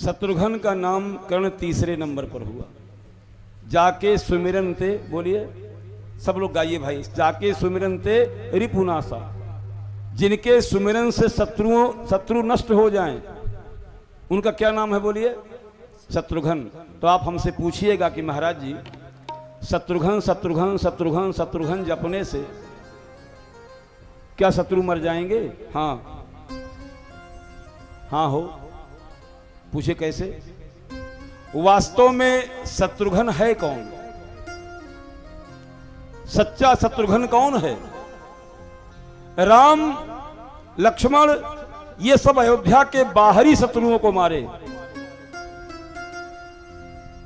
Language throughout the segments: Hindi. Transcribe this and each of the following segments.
शत्रुघ्न का नामकरण तीसरे नंबर पर हुआ। जाके सुमिरन ते, बोलिए सब लोग गाइए भाई, जाके सुमिरन ते रिपुनासा, जिनके सुमिरन से शत्रु नष्ट हो जाएं, उनका क्या नाम है बोलिए? शत्रुघ्न। तो आप हमसे पूछिएगा कि महाराज जी शत्रुघ्न शत्रुघ्न शत्रुघ्न शत्रुघ्न जपने से क्या शत्रु मर जाएंगे? हाँ हाँ हो। पूछे कैसे? वास्तव में शत्रुघ्न है कौन? सच्चा शत्रुघ्न कौन है? राम लक्ष्मण ये सब अयोध्या के बाहरी शत्रुओं को मारे,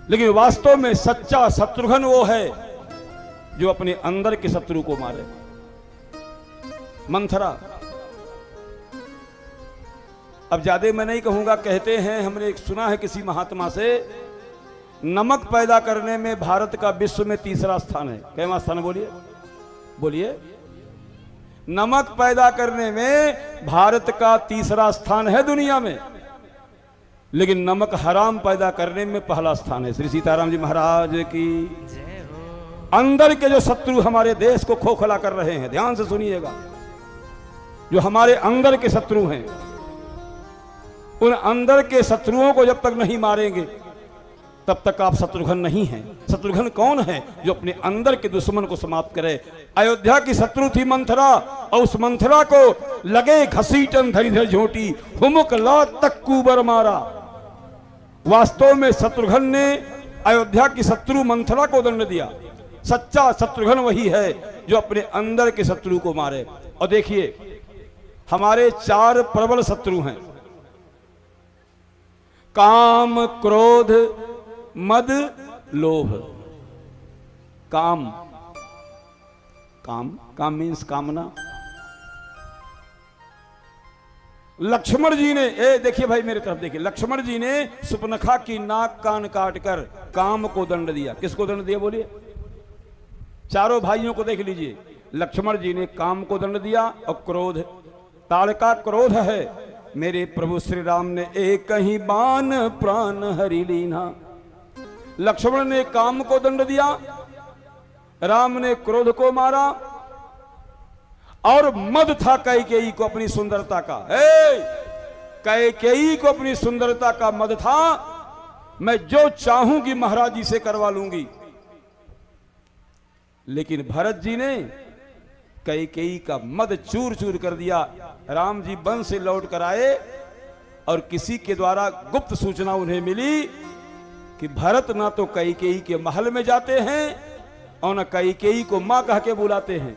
लेकिन वास्तव में सच्चा शत्रुघ्न वो है जो अपने अंदर के शत्रु को मारे। मंथरा, अब ज्यादा मैं नहीं कहूंगा, कहते हैं, हमने सुना है किसी महात्मा से, नमक पैदा करने में भारत का विश्व में तीसरा स्थान है। कैवा स्थान बोलिए? बोलिए। नमक पैदा करने में भारत का तीसरा स्थान है दुनिया में, लेकिन नमक हराम पैदा करने में पहला स्थान है। श्री सीताराम जी महाराज की। अंदर के जो शत्रु हमारे देश को खोखला कर रहे हैं, ध्यान से सुनिएगा, जो हमारे अंदर के शत्रु हैं, उन अंदर के शत्रुओं को जब तक नहीं मारेंगे तब तक आप शत्रुघ्न नहीं हैं। शत्रुघ्न कौन है? जो अपने अंदर के दुश्मन को समाप्त करे। अयोध्या की शत्रु थी मंथरा, और उस मंथरा को लगे घसीटन धरीधर झोटी, हुमुक ला तक्कू बर मारा। वास्तव में शत्रुघ्न ने अयोध्या की शत्रु मंथरा को दंड दिया। सच्चा शत्रुघ्न वही है जो अपने अंदर के शत्रु को मारे। और देखिए, हमारे 4 प्रबल शत्रु हैं: काम, क्रोध, मद, लोभ। काम, काम, काम मीन्स कामना। लक्ष्मण जी ने, देखिए भाई मेरे तरफ देखिए, लक्ष्मण जी ने सुपनखा की नाक कान काटकर काम को दंड दिया। किसको दंड दिया बोलिए? चारों भाइयों को देख लीजिए। लक्ष्मण जी ने काम को दंड दिया, और क्रोध, ताड़का क्रोध है। मेरे प्रभु श्री राम ने एक ही बाण प्राण हरि लीना। लक्ष्मण ने काम को दंड दिया, राम ने क्रोध को मारा। और मद था कैकेयी को अपनी सुंदरता का। कैकेयी को अपनी सुंदरता का मद था, मैं जो चाहूंगी महाराज जी से करवा लूंगी। लेकिन भरत जी ने कैकेयी का मद चूर चूर कर दिया। राम जी वन से लौट कर आए, और किसी के द्वारा गुप्त सूचना उन्हें मिली कि भरत ना तो कैकेयी के महल में जाते हैं और न कैकेयी को मां कह के बुलाते हैं।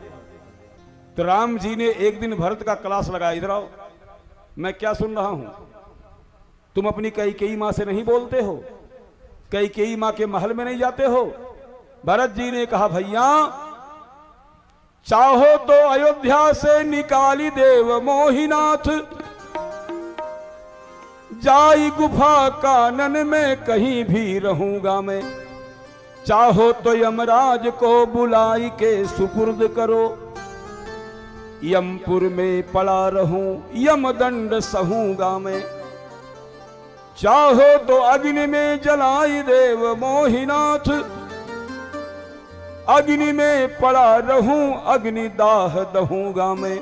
तो राम जी ने एक दिन भरत का क्लास लगाया, इधर आओ, मैं क्या सुन रहा हूं, तुम अपनी कैकेयी मां से नहीं बोलते हो, कैकेयी मां के महल में नहीं जाते हो। भरत जी ने कहा, भैया चाहो तो अयोध्या से निकाली देव मोहिनाथ, जाई गुफा कानन में कहीं भी रहूंगा मैं। चाहो तो यमराज को बुलाई के सुपुर्द करो, यमपुर में पड़ा रहूं यमदंड सहूंगा मैं। चाहो तो अग्नि में जलाई देव मोहिनाथ, अग्नि में पड़ा रहूं अग्नि दाह दहूंगा मैं।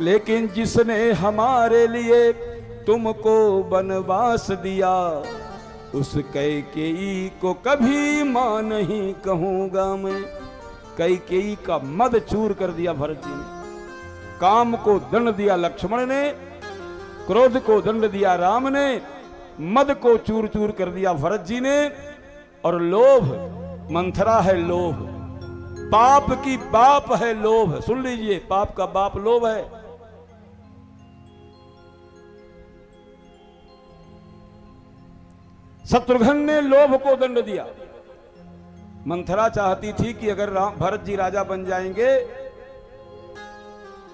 लेकिन जिसने हमारे लिए तुमको वनवास दिया, उस कैकेयी को कभी मां नहीं कहूंगा मैं। कैकेयी का मद चूर कर दिया भरत जी ने। काम को दंड दिया लक्ष्मण ने, क्रोध को दंड दिया राम ने, मद को चूर चूर कर दिया भरत जी ने। और लोभ, मंथरा है लोभ, पाप की बाप है लोभ। सुन लीजिए, पाप का बाप लोभ है। शत्रुघ्न ने लोभ को दंड दिया। मंथरा चाहती थी कि अगर भरत जी राजा बन जाएंगे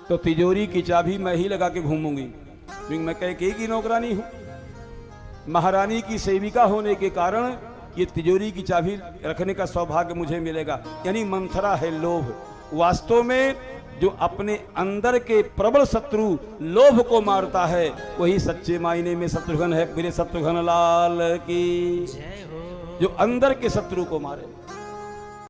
तो तिजोरी की चाबी मैं ही लगा के घूमूंगी, क्योंकि मैं कैकेयी की नौकरानी हूं। महारानी की सेविका होने के कारण ये तिजोरी की चाबी रखने का सौभाग्य मुझे मिलेगा। यानी मंथरा है लोभ। वास्तव में जो अपने अंदर के प्रबल शत्रु लोभ को मारता है वही सच्चे मायने में शत्रुघ्न है। मेरे शत्रुघ्न लाल की, जो अंदर के शत्रु को मारे।